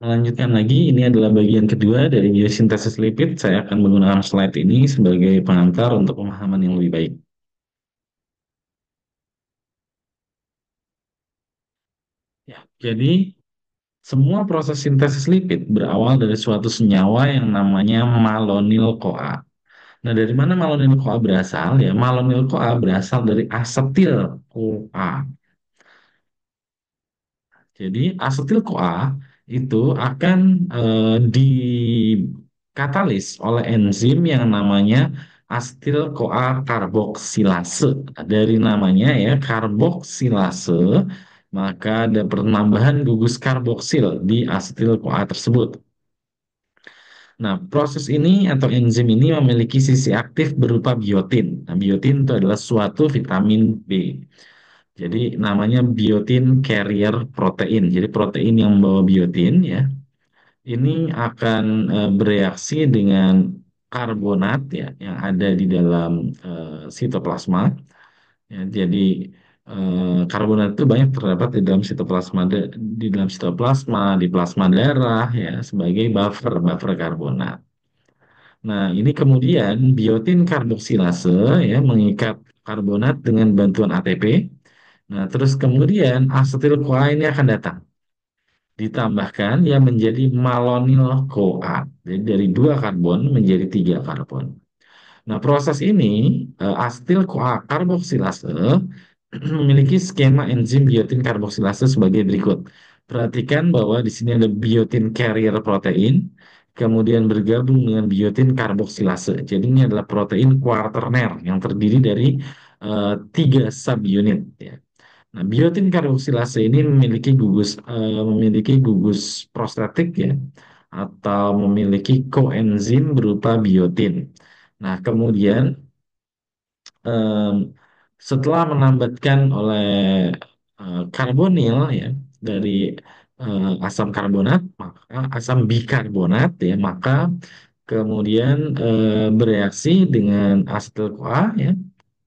Melanjutkan lagi, ini adalah bagian kedua dari biosintesis lipid. Saya akan menggunakan slide ini sebagai pengantar untuk pemahaman yang lebih baik. Ya, jadi semua proses sintesis lipid berawal dari suatu senyawa yang namanya malonyl-CoA. Nah, dari mana malonyl-CoA berasal? Ya, malonyl-CoA berasal dari asetil-CoA. Jadi asetil-CoA itu akan dikatalis oleh enzim yang namanya asetil-CoA karboksilase. Dari namanya ya karboksilase, maka ada penambahan gugus karboksil di asetil-CoA tersebut. Nah, proses ini atau enzim ini memiliki sisi aktif berupa biotin. Nah, biotin itu adalah suatu vitamin B. Jadi namanya biotin carrier protein. Jadi protein yang membawa biotin ya, ini akan bereaksi dengan karbonat ya yang ada di dalam sitoplasma. Ya, jadi karbonat itu banyak terdapat di dalam sitoplasma, di dalam sitoplasma, di plasma darah ya sebagai buffer karbonat. Nah, ini kemudian biotin karboksilase ya mengikat karbonat dengan bantuan ATP. Nah, terus kemudian asetil CoA ini akan datang. Ditambahkan ya menjadi malonyl CoA. Jadi dari dua karbon menjadi tiga karbon. Nah, proses ini asetil CoA karboksilase memiliki skema enzim biotin karboksilase sebagai berikut. Perhatikan bahwa di sini ada biotin carrier protein, kemudian bergabung dengan biotin karboksilase. Jadi ini adalah protein kuarterner yang terdiri dari tiga subunit. Ya. Nah, biotin karboksilase ini memiliki gugus prostetik ya, atau memiliki koenzim berupa biotin. Nah, kemudian em, setelah menambatkan oleh karbonil ya dari asam karbonat, maka asam bikarbonat ya, maka kemudian bereaksi dengan asetil CoA ya,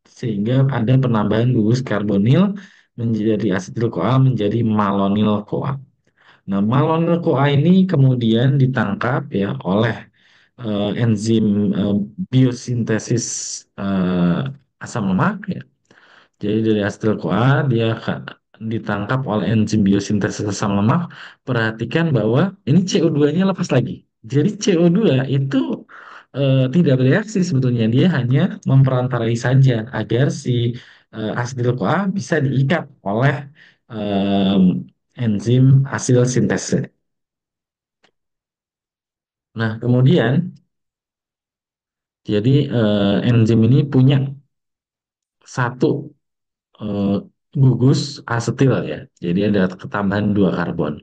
sehingga ada penambahan gugus karbonil menjadi asetil CoA menjadi malonyl CoA. Nah, malonyl CoA ini kemudian ditangkap ya oleh enzim biosintesis asam lemak ya. Jadi dari asetil CoA dia ditangkap oleh enzim biosintesis asam lemak. Perhatikan bahwa ini CO2-nya lepas lagi. Jadi CO2 itu tidak bereaksi sebetulnya, dia hanya memperantarai saja agar si asetil CoA bisa diikat oleh em, enzim hasil sintesis. Nah, kemudian jadi enzim ini punya satu eh, gugus asetil ya. Jadi ada ketambahan dua karbon.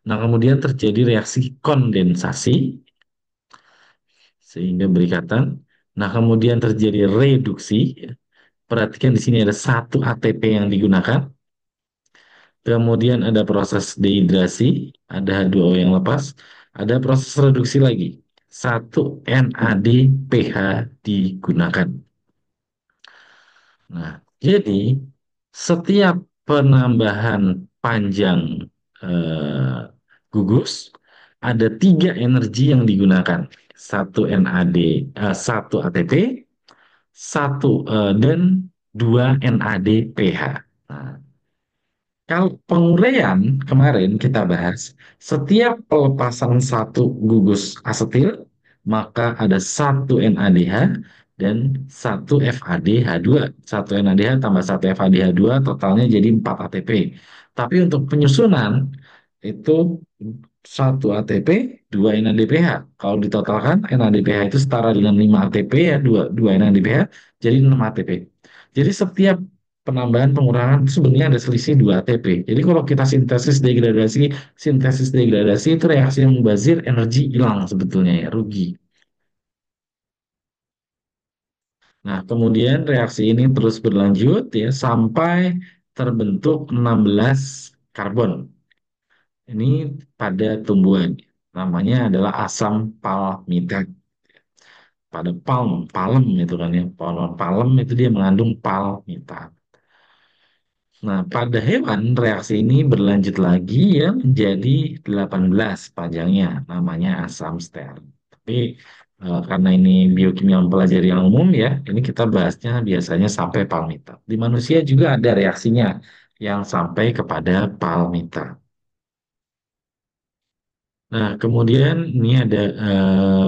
Nah, kemudian terjadi reaksi kondensasi sehingga berikatan. Nah, kemudian terjadi reduksi. Ya. Perhatikan di sini ada satu ATP yang digunakan. Kemudian ada proses dehidrasi, ada H2O yang lepas, ada proses reduksi lagi. Satu NADPH digunakan. Nah, jadi setiap penambahan panjang eh, gugus ada tiga energi yang digunakan. Satu NAD, satu ATP, satu dan dua NADPH. Nah, kalau penguraian kemarin kita bahas, setiap pelepasan satu gugus asetil, maka ada satu NADH dan satu FADH2. Satu NADH tambah satu FADH2 totalnya jadi 4 ATP. Tapi untuk penyusunan itu satu ATP, dua NADPH. Kalau ditotalkan NADPH itu setara dengan 5 ATP ya, dua NADPH jadi 6 ATP. Jadi setiap penambahan pengurangan itu sebenarnya ada selisih 2 ATP. Jadi kalau kita sintesis degradasi itu reaksi yang mubazir, energi hilang sebetulnya ya, rugi. Nah, kemudian reaksi ini terus berlanjut ya sampai terbentuk 16 karbon. Ini pada tumbuhan. Namanya adalah asam palmitat. Pada palem itu kan ya. Palem itu dia mengandung palmitat. Nah, pada hewan reaksi ini berlanjut lagi ya menjadi 18 panjangnya, namanya asam stearin. Tapi karena ini biokimia mempelajari yang umum ya, ini kita bahasnya biasanya sampai palmita. Di manusia juga ada reaksinya yang sampai kepada palmita. Nah, kemudian ini ada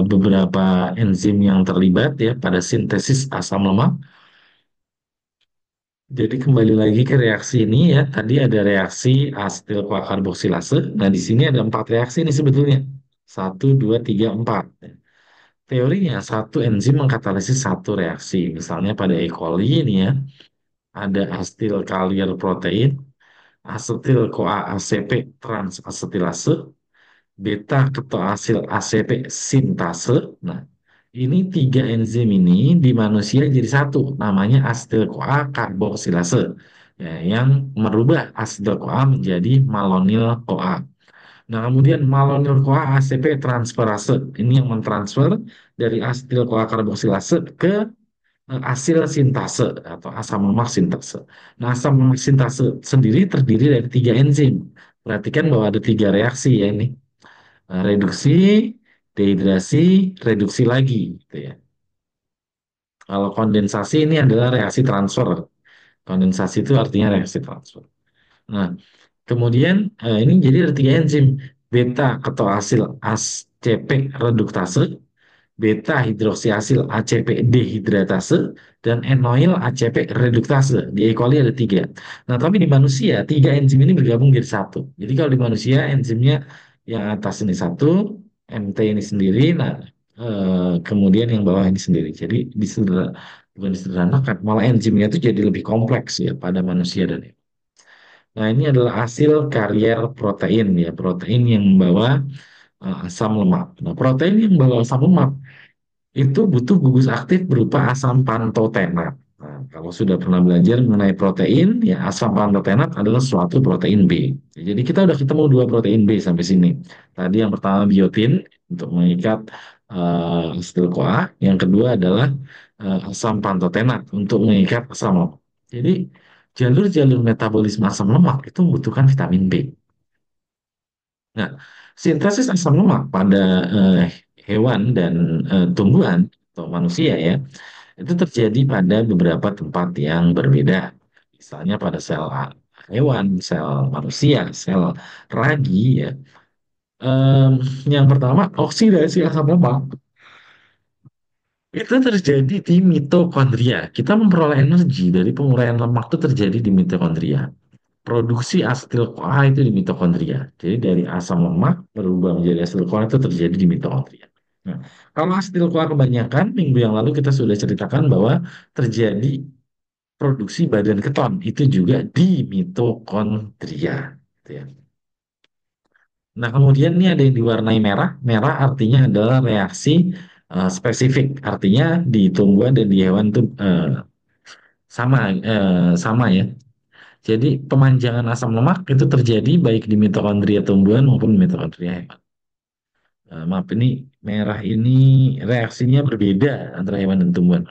beberapa enzim yang terlibat ya pada sintesis asam lemak. Jadi kembali lagi ke reaksi ini ya, tadi ada reaksi asetil CoA karboksilase. Nah, di sini ada 4 reaksi nih sebetulnya. Satu, dua, tiga, empat. Teorinya satu enzim mengkatalisis satu reaksi. Misalnya pada E. coli ini ya, ada asetil carrier protein, asetil CoA ACP transasetilase, beta ketoasil ACP sintase. Nah, ini 3 enzim ini di manusia jadi satu, namanya asetil-CoA karboksilase, ya, yang merubah asetil-CoA menjadi malonyl-CoA. Nah, kemudian malonyl-CoA ACP transferase, ini yang mentransfer dari asetil-CoA karboksilase ke asil sintase atau asam lemak sintase. Nah, asam lemak sintase sendiri terdiri dari 3 enzim. Perhatikan bahwa ada 3 reaksi ya ini. Reduksi, dehidrasi, reduksi lagi, gitu ya. Kalau kondensasi ini adalah reaksi transfer. Kondensasi itu artinya reaksi transfer. Nah, kemudian ini jadi ada 3 enzim. Beta ketoasil ACP reduktase, beta hidroksiasil ACP dehidratase, dan enoil ACP reduktase. Di E. coli ada 3. Nah, tapi di manusia 3 enzim ini bergabung jadi satu. Jadi kalau di manusia enzimnya yang atas ini satu, MT ini sendiri, nah kemudian yang bawah ini sendiri. Jadi bukan disederhanakan, malah enzimnya itu jadi lebih kompleks ya pada manusia dan hewan. Nah, ini adalah hasil karier protein ya, protein yang membawa asam lemak. Nah, protein yang membawa asam lemak itu butuh gugus aktif berupa asam pantotenat. Nah, kalau sudah pernah belajar mengenai protein, ya asam pantotenat adalah suatu protein B. Jadi kita udah ketemu 2 protein B sampai sini. Tadi yang pertama biotin untuk mengikat asetil CoA, yang kedua adalah asam pantotenat untuk mengikat asam lemak. Jadi jalur-jalur metabolisme asam lemak itu membutuhkan vitamin B. Nah, sintesis asam lemak pada eh, hewan dan tumbuhan atau manusia ya, itu terjadi pada beberapa tempat yang berbeda. Misalnya pada sel hewan, sel manusia, sel ragi ya. Em, yang pertama, oksidasi asam lemak itu terjadi di mitokondria. Kita memperoleh energi dari penguraian lemak itu terjadi di mitokondria. Produksi asetil CoA itu di mitokondria. Jadi dari asam lemak berubah menjadi asetil CoA itu terjadi di mitokondria. Nah, kalau asetil CoA kebanyakan, minggu yang lalu kita sudah ceritakan bahwa terjadi produksi badan keton itu juga di mitokondria. Gitu ya. Nah, kemudian ini ada yang diwarnai merah. Merah artinya adalah reaksi spesifik. Artinya di tumbuhan dan di hewan itu sama ya. Jadi pemanjangan asam lemak itu terjadi baik di mitokondria tumbuhan maupun di mitokondria hewan. Maaf ini merah ini reaksinya berbeda antara hewan dan tumbuhan.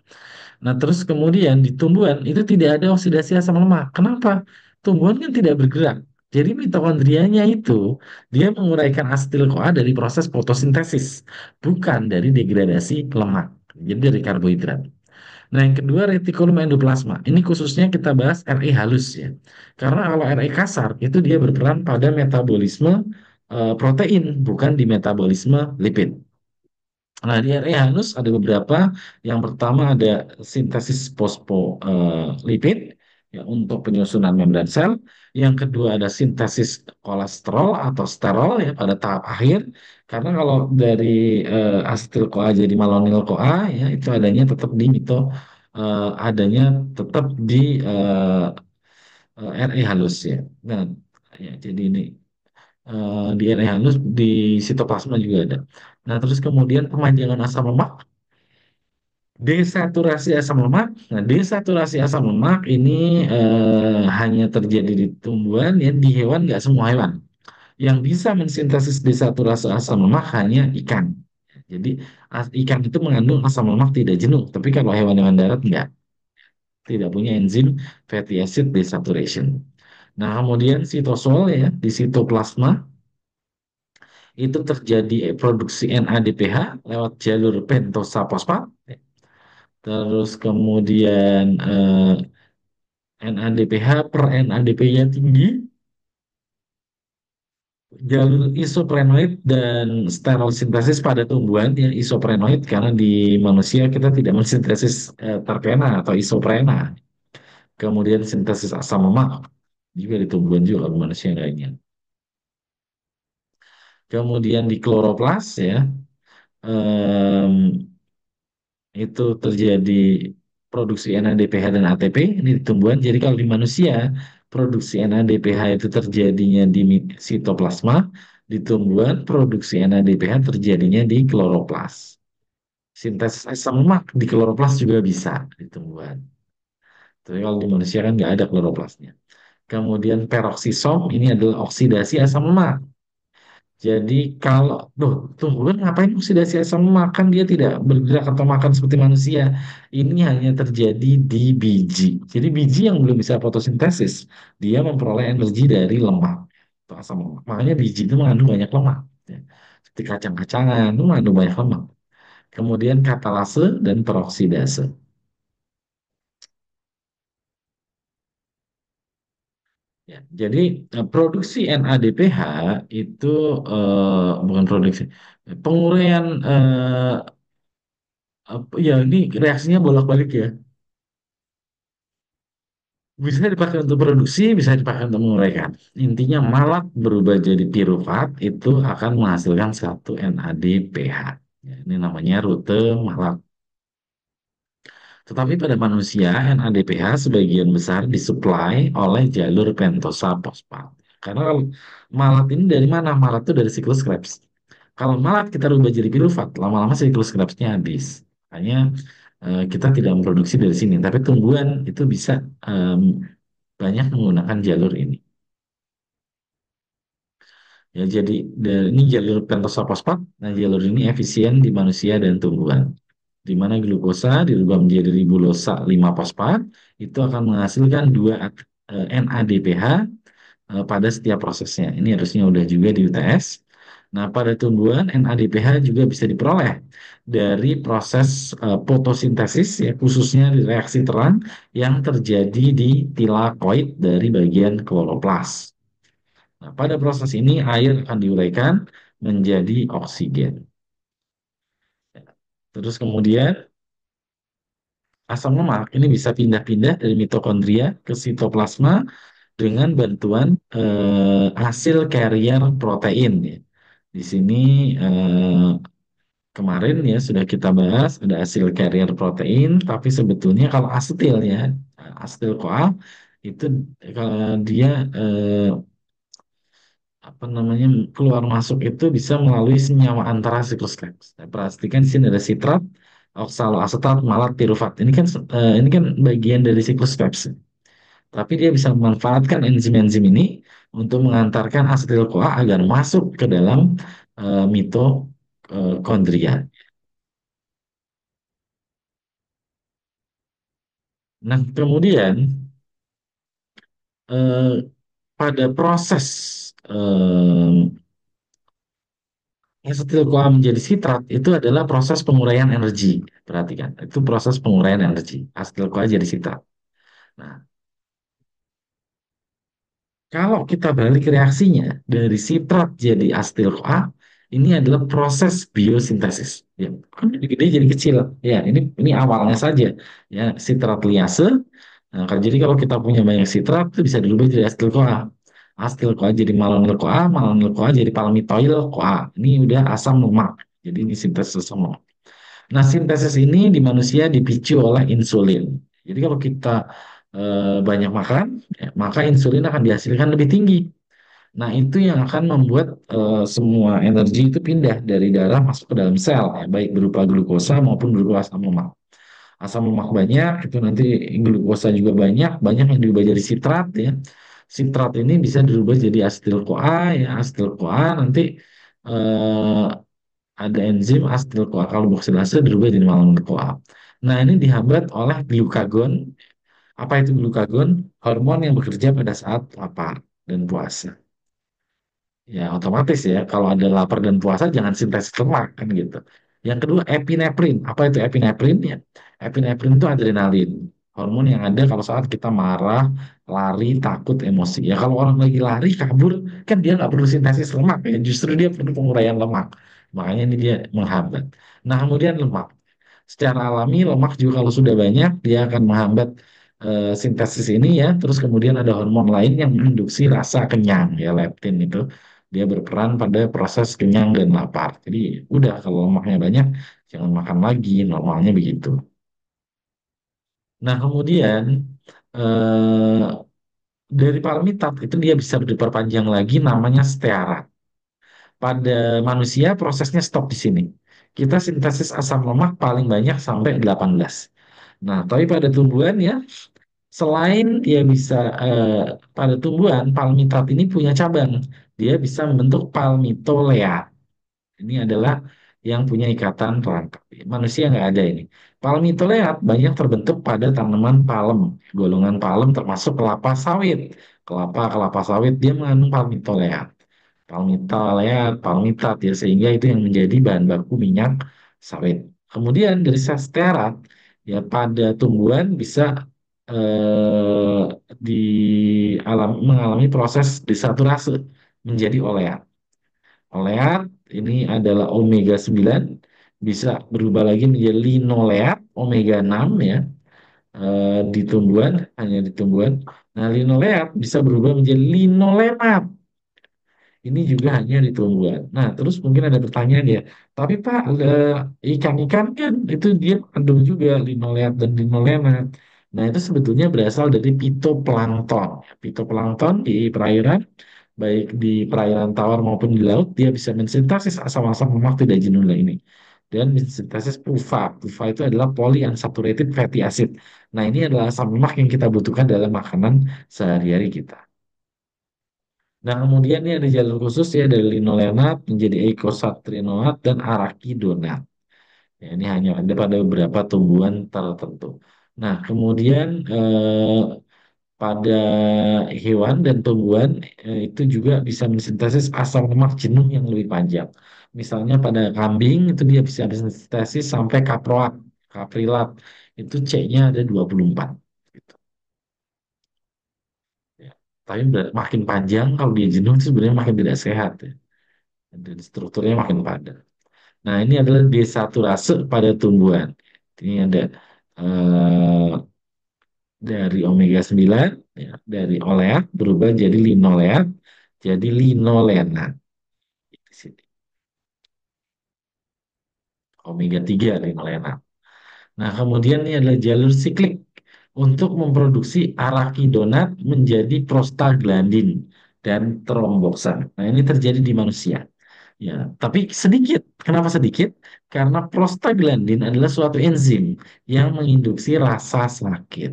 Nah, terus kemudian di tumbuhan itu tidak ada oksidasi asam lemak. Kenapa? Tumbuhan kan tidak bergerak. Jadi mitokondrianya itu dia menguraikan asetil CoA dari proses fotosintesis, bukan dari degradasi lemak. Jadi dari karbohidrat. Nah, yang kedua retikulum endoplasma. Ini khususnya kita bahas RE halus ya. Karena kalau RE kasar itu dia berperan pada metabolisme protein, bukan di metabolisme lipid. Nah, di RE halus ada beberapa. Yang pertama ada sintesis fosfolipid ya untuk penyusunan membran sel. Yang kedua ada sintesis kolesterol atau sterol ya pada tahap akhir. Karena kalau dari asetil CoA jadi malonyl CoA ya itu adanya tetap di adanya tetap di RE halus ya. Nah, ya jadi ini di RE halus di sitoplasma juga ada. Nah, terus kemudian pemanjangan asam lemak, desaturasi asam lemak. Nah, desaturasi asam lemak ini hanya terjadi di tumbuhan, ya di hewan nggak semua hewan. Yang bisa mensintesis desaturasi asam lemak hanya ikan. Jadi ikan itu mengandung asam lemak tidak jenuh, tapi kalau hewan-hewan darat nggak, tidak punya enzim fatty acid desaturation. Nah, kemudian sitosol ya, di sitoplasma itu terjadi produksi NADPH lewat jalur pentosa fosfat. Terus kemudian NADPH per NADP-nya tinggi, jalur isoprenoid dan sterol sintesis pada tumbuhan ya isoprenoid karena di manusia kita tidak mensintesis terpena atau isoprena. Kemudian sintesis asam lemak juga di tumbuhan juga kalau manusia lainnya. Kemudian di kloroplas ya em, itu terjadi produksi NADPH dan ATP ini di tumbuhan. Jadi kalau di manusia produksi NADPH itu terjadinya di sitoplasma, di tumbuhan produksi NADPH terjadinya di kloroplas. Sintesis asam lemak di kloroplas juga bisa di tumbuhan. Tapi kalau di manusia kan nggak ada kloroplasnya. Kemudian peroksisom ini adalah oksidasi asam lemak. Jadi kalau, loh, tumbuhan ngapain oksidasi asam lemak? Kan dia tidak bergerak atau makan seperti manusia. Ini hanya terjadi di biji. Jadi biji yang belum bisa fotosintesis, dia memperoleh energi dari lemak atau asam lemak. Makanya biji itu mengandung banyak lemak. Ya. Seperti kacang-kacangan itu mengandung banyak lemak. Kemudian katalase dan peroksidase. Ya, jadi produksi NADPH itu bukan produksi, penguraian ya ini reaksinya bolak-balik ya. Bisa dipakai untuk produksi, bisa dipakai untuk menguraikan. Intinya malat berubah jadi piruvat itu akan menghasilkan satu NADPH. Ya, ini namanya rute malat. Tetapi pada manusia, NADPH sebagian besar disuplai oleh jalur pentosa fosfat. Karena kalau malat ini dari mana? Malat itu dari siklus Krebs. Kalau malat kita rubah jadi piruvat, lama-lama siklus Krebsnya habis. Makanya kita tidak memproduksi dari sini. Tapi tumbuhan itu bisa em, banyak menggunakan jalur ini. Ya, jadi ini jalur pentosa fosfat. Nah, jalur ini efisien di manusia dan tumbuhan. Di mana glukosa dirubah menjadi ribulosa 5 fosfat itu akan menghasilkan 2 NADPH pada setiap prosesnya. Ini harusnya udah juga di UTS. Nah, pada tumbuhan NADPH juga bisa diperoleh dari proses fotosintesis ya khususnya di reaksi terang yang terjadi di tilakoid dari bagian kloroplas. Nah, pada proses ini air akan diuraikan menjadi oksigen. Terus kemudian asam lemak ini bisa pindah-pindah dari mitokondria ke sitoplasma dengan bantuan hasil carrier protein ya. Di sini kemarin ya sudah kita bahas ada hasil carrier protein, tapi sebetulnya kalau asetil ya, asetil CoA itu dia apa namanya keluar masuk itu bisa melalui senyawa antara siklus Krebs. Nah, perhatikan di sini ada sitrat, oksaloasetat, malat, pirufat. Ini kan bagian dari siklus Krebs. Tapi dia bisa memanfaatkan enzim-enzim ini untuk mengantarkan asetil CoA agar masuk ke dalam mitokondria. Nah, kemudian eh, pada proses asetil CoA menjadi sitrat itu adalah proses penguraian energi. Perhatikan, itu proses penguraian energi. Asetil CoA jadi sitrat. Nah, kalau kita balik reaksinya dari sitrat jadi asetil CoA, ini adalah proses biosintesis. Ya, kan jadi gede jadi kecil. Ya, ini awalnya saja. Ya, sitrat liase. Nah, jadi kalau kita punya banyak sitrat itu bisa dirubah jadi asetil CoA. Asetil CoA jadi malonyl CoA, malonyl CoA jadi palmitoyl CoA. Ini udah asam lemak. Jadi ini sintesis asam lemak. Nah, sintesis ini di manusia dipicu oleh insulin. Jadi kalau kita banyak makan, ya, maka insulin akan dihasilkan lebih tinggi. Nah, itu yang akan membuat semua energi itu pindah dari darah masuk ke dalam sel, ya, baik berupa glukosa maupun berupa asam lemak. Asam lemak banyak, itu nanti glukosa juga banyak, banyak yang diubah jadi sitrat ya. Sitrat ini bisa dirubah jadi asetil CoA, ya asetil CoA nanti eh, ada enzim asetil CoA kaloboksilase dirubah jadi malonyl CoA. Nah, ini dihambat oleh glukagon Apa itu glukagon? Hormon yang bekerja pada saat lapar dan puasa. Ya otomatis ya, kalau ada lapar dan puasa jangan sintesis lemak kan gitu. Yang kedua epinefrin. Apa itu epinefrin? Ya, epinefrin itu adrenalin. Hormon yang ada kalau saat kita marah, lari, takut, emosi. Ya kalau orang lagi lari, kabur, kan dia nggak perlu sintesis lemak ya. Justru dia perlu penguraian lemak. Makanya ini dia menghambat. Nah kemudian lemak. Secara alami lemak juga kalau sudah banyak dia akan menghambat sintesis ini ya. Terus kemudian ada hormon lain yang menginduksi rasa kenyang ya leptin itu. Dia berperan pada proses kenyang dan lapar. Jadi udah kalau lemaknya banyak jangan makan lagi, normalnya begitu. Nah kemudian eh, dari palmitat itu dia bisa diperpanjang lagi namanya stearat. Pada manusia prosesnya stop di sini. Kita sintesis asam lemak paling banyak sampai 18. Nah, tapi pada tumbuhan ya, selain dia bisa pada tumbuhan, palmitat ini punya cabang. Dia bisa membentuk palmitolea. Ini adalah yang punya ikatan rangka. Manusia nggak ada ini. Palmitoleat banyak terbentuk pada tanaman palem. Golongan palem termasuk kelapa sawit. Kelapa sawit dia mengandung palmitoleat. Palmitoleat, palmitat ya. Sehingga itu yang menjadi bahan baku minyak sawit. Kemudian dari sel stearat ya pada tumbuhan bisa eh, di mengalami proses desaturase menjadi oleat. Oleat ini adalah omega 9 bisa berubah lagi menjadi linoleat omega 6 ya di tumbuhan hanya di tumbuhan. Nah, linoleat bisa berubah menjadi linolenat. Ini juga hanya di tumbuhan. Nah, terus mungkin ada pertanyaan ya, tapi Pak, ikan-ikan kan itu dia mengandung juga linoleat dan linolenat. Nah, itu sebetulnya berasal dari fitoplankton. Fitoplankton di perairan baik di perairan tawar maupun di laut, dia bisa mensintesis asam-asam lemak tidak jenuh ini. Dan mensintesis PUFA. PUFA itu adalah polyunsaturated fatty acid. Nah, ini adalah asam lemak yang kita butuhkan dalam makanan sehari-hari kita. Nah, kemudian ini ada jalur khusus ya dari linolenat menjadi eikosatrinoat dan arakidonat. Ya, ini hanya ada pada beberapa tumbuhan tertentu. Nah, kemudian pada hewan dan tumbuhan itu juga bisa mensintesis asam lemak jenuh yang lebih panjang. Misalnya pada kambing itu dia bisa mensintesis sampai kaproat, kaprilat. Itu C-nya ada 24. Gitu. Ya. Tapi makin panjang kalau dia jenuh itu sebenarnya makin tidak sehat ya. Dan strukturnya makin padat. Nah, ini adalah desaturase pada tumbuhan. Ini ada eh, dari omega 9 ya, dari oleat berubah jadi linoleat, jadi linolenat. Di sini. Omega 3 linolenat. Nah, kemudian ini adalah jalur siklik untuk memproduksi arakidonat menjadi prostaglandin dan tromboksan. Nah, ini terjadi di manusia. Ya, tapi sedikit. Kenapa sedikit? Karena prostaglandin adalah suatu enzim yang menginduksi rasa sakit.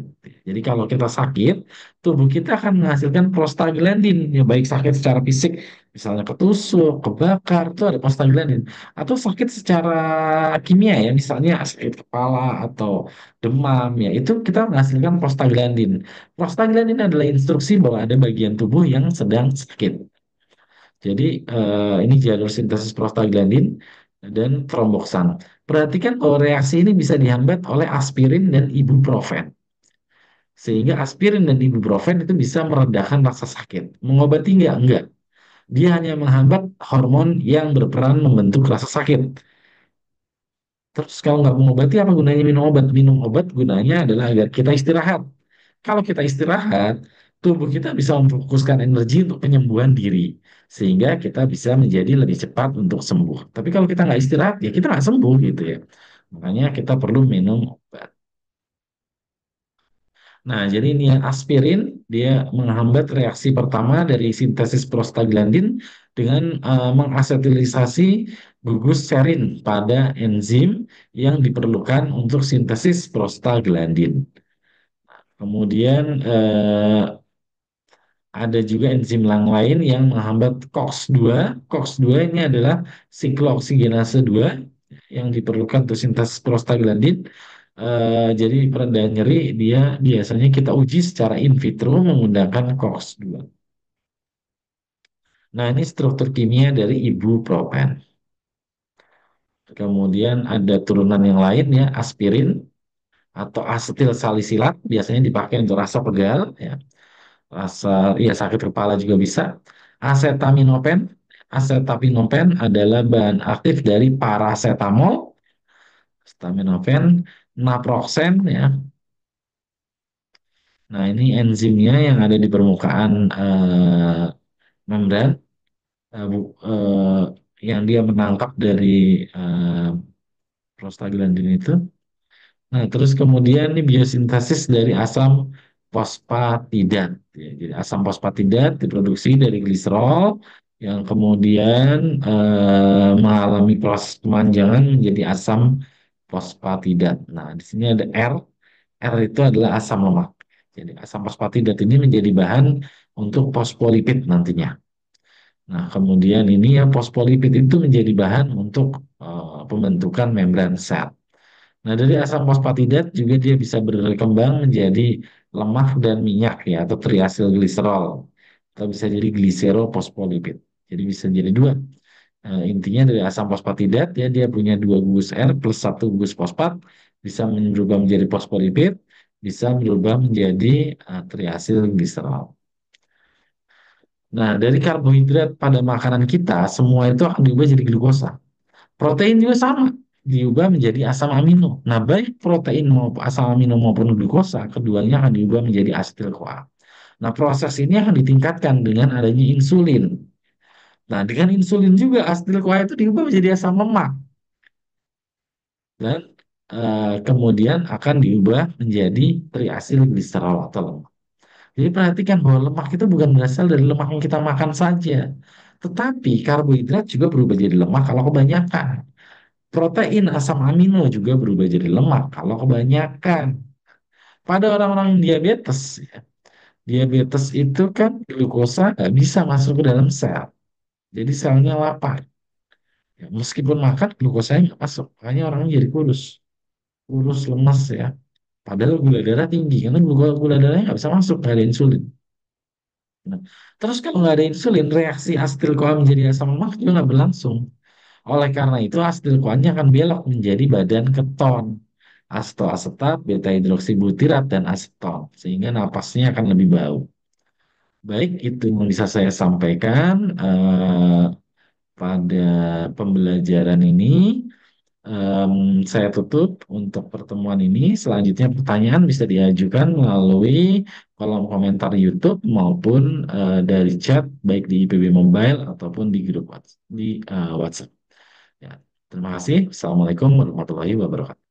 Jadi kalau kita sakit, tubuh kita akan menghasilkan prostaglandin. Ya, baik sakit secara fisik, misalnya ketusuk, kebakar, itu ada prostaglandin. Atau sakit secara kimia ya, misalnya sakit kepala atau demam ya, itu kita menghasilkan prostaglandin. Prostaglandin adalah instruksi bahwa ada bagian tubuh yang sedang sakit. Jadi ini jalur sintesis prostaglandin dan tromboksan. Perhatikan bahwa reaksi ini bisa dihambat oleh aspirin dan ibuprofen. Sehingga aspirin dan ibuprofen itu bisa meredakan rasa sakit. Mengobati nggak? Enggak. Dia hanya menghambat hormon yang berperan membentuk rasa sakit. Terus kalau nggak mengobati apa gunanya minum obat? Minum obat gunanya adalah agar kita istirahat. Kalau kita istirahat, tubuh kita bisa memfokuskan energi untuk penyembuhan diri. Sehingga kita bisa menjadi lebih cepat untuk sembuh. Tapi kalau kita nggak istirahat, ya kita nggak sembuh gitu ya. Makanya kita perlu minum obat. Nah, jadi ini yang aspirin, dia menghambat reaksi pertama dari sintesis prostaglandin dengan mengasetilisasi gugus serin pada enzim yang diperlukan untuk sintesis prostaglandin. Kemudian ada juga enzim lain yang menghambat COX-2. COX-2 ini adalah siklooksinase 2 yang diperlukan untuk sintesis prostaglandin. Jadi pereda nyeri dia biasanya kita uji secara in vitro menggunakan COX-2. Nah, ini struktur kimia dari ibuprofen. Kemudian ada turunan yang lain ya, aspirin atau asetil salisilat biasanya dipakai untuk rasa pegal ya. Rasa ya sakit kepala juga bisa. Acetaminophen. Acetaminophen adalah bahan aktif dari paracetamol, acetaminophen, naproxen ya. Nah, ini enzimnya yang ada di permukaan membran yang dia menangkap dari eh, prostaglandin itu. Nah, terus kemudian ini biosintesis dari asam fosfatidat. Ya, jadi asam fosfatidat diproduksi dari gliserol yang kemudian mengalami proses pemanjangan menjadi asam fosfatidat. Nah, di sini ada R. R itu adalah asam lemak. Jadi asam fosfatidat ini menjadi bahan untuk fosfolipid nantinya. Nah, kemudian ini ya fosfolipid itu menjadi bahan untuk pembentukan membran sel. Nah, dari asam fosfatidat juga dia bisa berkembang menjadi lemak dan minyak ya, atau triasilgliserol. Atau bisa jadi gliserofosfolipid. Jadi bisa jadi dua. Intinya dari asam fosfatidat ya dia punya dua gugus R plus satu gugus fosfat, bisa berubah menjadi fosfolipid, bisa berubah menjadi triasilgliserol. Nah, dari karbohidrat pada makanan kita, semua itu akan diubah jadi glukosa. Protein juga sama, diubah menjadi asam amino. Nah, baik protein maupun asam amino maupun glukosa, keduanya akan diubah menjadi asetil CoA. Nah, proses ini akan ditingkatkan dengan adanya insulin. Nah, dengan insulin juga asetil CoA itu diubah menjadi asam lemak dan kemudian akan diubah menjadi triasilgliserol atau lemak. Jadi perhatikan bahwa lemak itu bukan berasal dari lemak yang kita makan saja, tetapi karbohidrat juga berubah jadi lemak kalau kebanyakan. Protein asam amino juga berubah jadi lemak kalau kebanyakan. Pada orang-orang yang diabetes, ya, diabetes itu kan glukosa nggak bisa masuk ke dalam sel. Jadi selnya lapar. Ya, meskipun makan, glukosanya nggak masuk. Makanya orangnya jadi kurus. Kurus, lemas ya. Padahal gula darah tinggi. Karena gula darahnya nggak bisa masuk, nggak ada insulin. Nah, terus kalau nggak ada insulin, reaksi asetil CoA menjadi asam lemak juga nggak berlangsung. Oleh karena itu, asetil CoA-nya akan belok menjadi badan keton, asetat, beta hidroksibutirat, dan aseton, sehingga napasnya akan lebih bau. Baik, itu yang bisa saya sampaikan pada pembelajaran ini. Em, saya tutup untuk pertemuan ini. Selanjutnya pertanyaan bisa diajukan melalui kolom komentar YouTube maupun dari chat baik di IPB Mobile ataupun di grup WhatsApp. WhatsApp. Ya, terima kasih. Assalamualaikum warahmatullahi wabarakatuh.